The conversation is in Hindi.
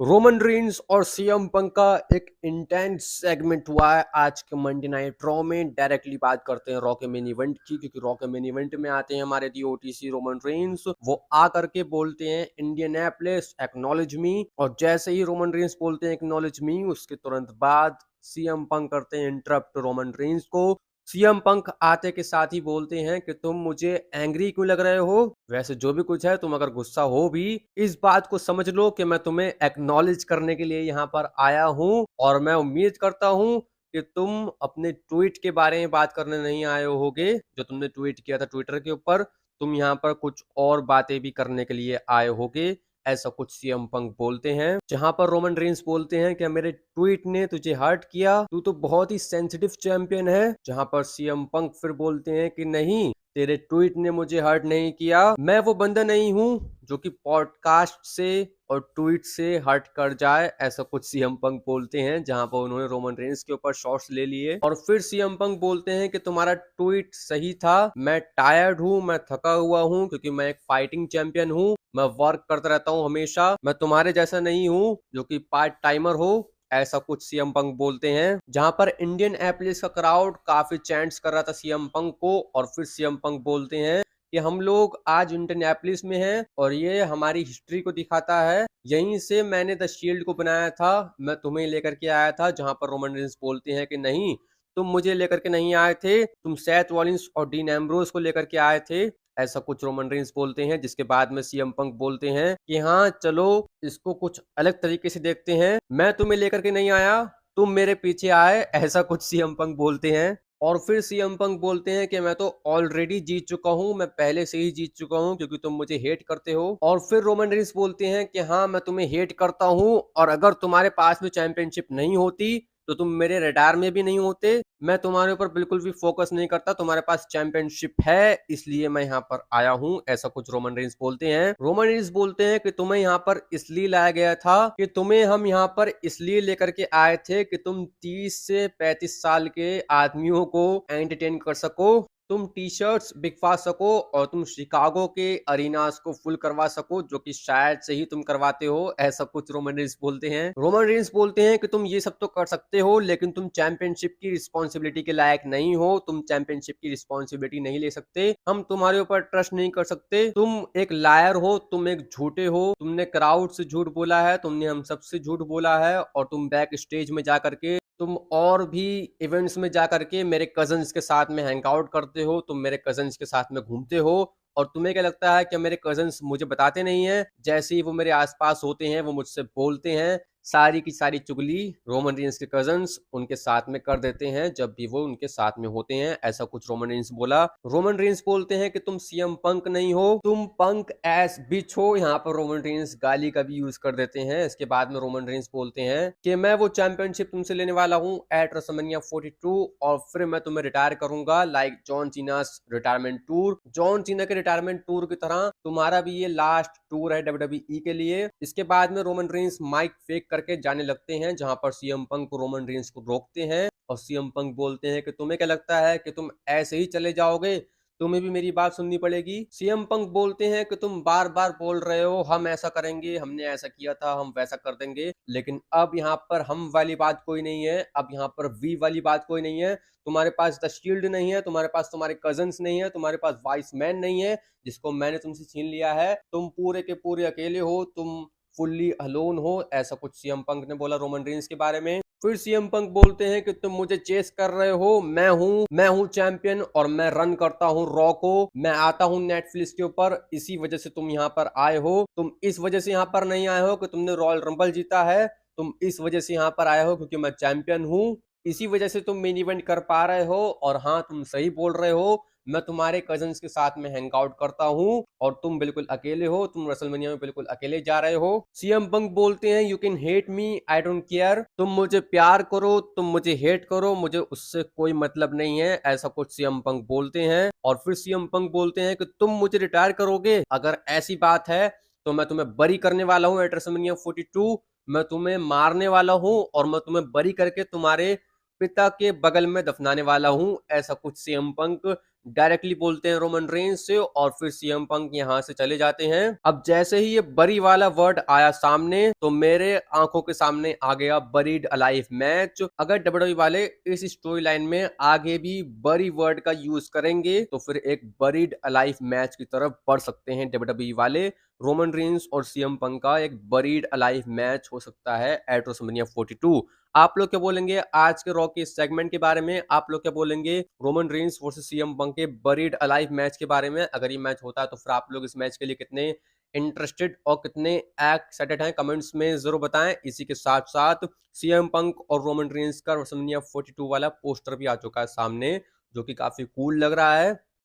रोमन रेंस और सीएम पंक का एक इंटेंस सेगमेंट हुआ है आज के मंडे नाइट रॉ में। डायरेक्टली बात करते हैं रॉ के मेन इवेंट की, क्योंकि रॉ के मेन इवेंट में आते हैं हमारे दी ओटीसी रोमन रेंस। वो आ करके बोलते हैं इंडियनापोलिस एक्नॉलेज मी, और जैसे ही रोमन रेंस बोलते हैं एक्नॉलेज मी, उसके तुरंत बाद सीएम पंक करते हैं इंटरप्ट रोमन रेंस को। सीएम पंक आते के साथ ही बोलते हैं कि तुम मुझे एंग्री क्यों लग रहे हो, वैसे जो भी कुछ है तुम अगर गुस्सा हो भी, इस बात को समझ लो कि मैं तुम्हें एक्नॉलेज करने के लिए यहाँ पर आया हूँ, और मैं उम्मीद करता हूँ कि तुम अपने ट्वीट के बारे में बात करने नहीं आए होगे जो तुमने ट्वीट किया था ट्विटर के ऊपर। तुम यहाँ पर कुछ और बातें भी करने के लिए आए होगे, ऐसा कुछ सीएम पंक बोलते हैं। जहां पर रोमन रेंस बोलते हैं कि मेरे ट्वीट ने तुझे हर्ट किया, तू तो बहुत ही सेंसिटिव चैंपियन है। जहां पर सीएम पंक फिर बोलते हैं कि नहीं, तेरे ट्वीट ने मुझे हर्ट नहीं किया, मैं वो बंदा नहीं हूं जो कि पॉडकास्ट से और ट्वीट से हर्ट कर जाए, ऐसा कुछ सीएम पंक बोलते हैं। जहां पर उन्होंने रोमन रेंस के ऊपर शॉट्स ले लिए, और फिर सीएम पंक बोलते हैं कि तुम्हारा ट्वीट सही था, मैं टायर्ड हूं, मैं थका हुआ हूं, क्योंकि मैं एक फाइटिंग चैंपियन हूं, मैं वर्क करता रहता हूं हमेशा, मैं तुम्हारे जैसा नहीं हूं जो कि पार्ट टाइमर हो, ऐसा कुछ सीएम पंक बोलते हैं। जहां पर इंडियन एप्लिस का क्राउड काफी चैंट्स कर रहा था सीएम पंक को, और फिर सीएम पंक बोलते हैं कि हम लोग आज इंडियनापोलिस में हैं और ये हमारी हिस्ट्री को दिखाता है, यहीं से मैंने द शील्ड को बनाया था, मैं तुम्हें लेकर के आया था। जहां पर रोमन रेंस बोलते हैं कि नहीं, तुम मुझे लेकर के नहीं आए थे, तुम सेथ रॉलिंस और डीन एम्ब्रोस को लेकर के आए थे, ऐसा कुछ रोमन रेंस बोलते हैं। जिसके बाद में सीएम पंक बोलते हैं कि हाँ चलो इसको कुछ अलग तरीके से देखते हैं, मैं तुम्हें लेकर के नहीं आया, तुम मेरे पीछे आए, ऐसा कुछ सीएम पंक बोलते हैं। और फिर सीएम पंक बोलते हैं कि मैं तो ऑलरेडी जीत चुका हूं, मैं पहले से ही जीत चुका हूं, क्योंकि तुम मुझे हेट करते हो। और फिर रोमन रेंस बोलते हैं कि हाँ मैं तुम्हें हेट करता हूं, और अगर तुम्हारे पास में चैंपियनशिप नहीं होती तो तुम मेरे रडार में भी नहीं होते, मैं तुम्हारे ऊपर बिल्कुल भी फोकस नहीं करता, तुम्हारे पास चैंपियनशिप है इसलिए मैं यहाँ पर आया हूँ, ऐसा कुछ रोमन रेंस बोलते हैं। रोमन रेंस बोलते हैं कि तुम्हें यहाँ पर इसलिए लाया गया था, कि तुम्हें हम यहाँ पर इसलिए लेकर के आए थे कि तुम 30 से 35 साल के आदमियों को एंटरटेन कर सको, तुम टी शर्ट्स बिकवा सको, और तुम शिकागो के अरीनास को फुल करवा सको, जो कि शायद से ही तुम करवाते हो, ऐसा कुछ रोमन रेंस बोलते हैं। रोमन रेंस बोलते हैं कि तुम ये सब तो कर सकते हो, लेकिन तुम चैंपियनशिप की रिस्पॉन्सिबिलिटी के लायक नहीं हो, तुम चैंपियनशिप की रिस्पॉन्सिबिलिटी नहीं ले सकते, हम तुम्हारे ऊपर ट्रस्ट नहीं कर सकते, तुम एक लायर हो, तुम एक झूठे हो, तुमने क्राउड से झूठ बोला है, तुमने हम सबसे झूठ बोला है, और तुम बैक स्टेज में जा करके तुम और भी इवेंट्स में जा करके मेरे कजन्स के साथ में हैंग आउट करते हो, तुम मेरे कजन्स के साथ में घूमते हो, और तुम्हें क्या लगता है कि मेरे कजन्स मुझे बताते नहीं है, जैसे ही वो मेरे आसपास होते हैं वो मुझसे बोलते हैं, सारी की सारी चुगली रोमन रेंस के कजन्स उनके साथ में कर देते हैं जब भी वो उनके साथ में होते हैं, ऐसा कुछ रोमन रेंस बोला। रोमन रेंस बोलते हैं कि तुम सीएम पंक नहीं हो, तुम पंक एस बिच हो, यहाँ पर रोमन रेंस गाली का भी यूज कर देते हैं। इसके बाद में रोमन रेंस बोलते हैं कि मैं वो चैंपियनशिप तुमसे लेने वाला हूँ एट रेसलमेनिया 42, और फिर मैं तुम्हें रिटायर करूंगा like John Cena's retirement tour, John Cena के रिटायरमेंट टूर की तरह तुम्हारा भी ये लास्ट टूर है डब्ल्यूडब्ल्यूई के लिए। इसके बाद में रोमन रेंस माइक फेक करके जाने लगते हैं, जहां पर सीएम पंक रोमन रेंस को रोकते हैं, और सीएम पंक बोलते हैं कि तुम्हें क्या लगता है कि तुम ऐसे ही चले जाओगे, तुम्हें भी मेरी बात सुननी पड़ेगी। सीएम पंक बोलते हैं कि तुम बार बार बोल रहे हो हम ऐसा करेंगे, हमने ऐसा किया था, हम वैसा कर देंगे, लेकिन अब यहाँ पर हम वाली बात कोई नहीं है, अब यहाँ पर वी वाली बात कोई नहीं है, तुम्हारे पास द शील्ड नहीं है, तुम्हारे पास तुम्हारे कजन्स नहीं है, तुम्हारे पास वाइस मैन नहीं है जिसको मैंने तुमसे छीन लिया है, तुम पूरे के पूरे अकेले हो, तुम फुल्ली अलोन हो, ऐसा कुछ सीएम पंक ने बोला रोमन रेंस के बारे में। फिर सीएम पंक बोलते हैं कि तुम मुझे चेस कर रहे हो, मैं हूं चैंपियन, और मैं रन करता हूं रॉ को, मैं आता हूं नेटफ्लिक्स के ऊपर, इसी वजह से तुम यहाँ पर आए हो, तुम इस वजह से यहाँ पर नहीं आए हो कि तुमने रॉयल रंबल जीता है, तुम इस वजह से यहाँ पर आए हो क्योंकि मैं चैंपियन हूँ, इसी वजह से तुम मेन इवेंट कर पा रहे हो, और हाँ तुम सही बोल रहे हो, मैं तुम्हारे कजन्स के साथ में हैंग आउट करता हूँ, और तुम बिल्कुल अकेले हो, तुम रेसलमेनिया में बिल्कुल अकेले जा रहे हो। सीएम पंक बोलते हैं you can hate me, I don't care, तुम मुझे प्यार करो, तुम मुझे हेट करो, मुझे उससे कोई मतलब नहीं है, ऐसा कुछ सीएम पंक बोलते हैं। और फिर सीएम पंक बोलते हैं कि तुम मुझे रिटायर करोगे, अगर ऐसी बात है तो मैं तुम्हें बरी करने वाला हूँ एट रेसलमेनिया 42, मैं तुम्हें मारने वाला हूँ, और मैं तुम्हें बरी करके तुम्हारे पिता के बगल में दफनाने वाला हूं, ऐसा कुछ सीएम पंक डायरेक्टली बोलते हैं रोमन रेंस से और फिर सीएम पंक यहाँ से चले जाते हैं। अब जैसे ही ये बरी वाला वर्ड आया सामने तो मेरे आंखों के सामने आ गया बरीड अलाइव मैच। अगर डब्ल्यूडब्ल्यूई वाले इस स्टोरी लाइन में आगे भी बरी वर्ड का यूज करेंगे तो फिर एक बरीड अलाइव मैच की तरफ बढ़ सकते हैं डब्ल्यूडब्ल्यूई वाले। रोमन रेंस और सीएम पंक का एक बरीड अलाइव मैच हो सकता है एट रेसलमेनिया 42। आप लोग क्या बोलेंगे आज के रॉ के सेगमेंट के बारे में? आप लोग क्या बोलेंगे Roman Reigns versus CM Punk के बरीड अलाइव मैच के बारे में? अगर ये मैच होता है तो फिर आप लोग इस मैच के लिए कितने इंटरेस्टेड और कितने एक्साइटेड हैं कमेंट्स में जरूर बताएं। इसी के साथ साथ सीएम पंक और रोमन रेंस का रेसलमेनिया 42 वाला पोस्टर भी आ चुका है सामने, जो कि काफी कूल लग रहा है।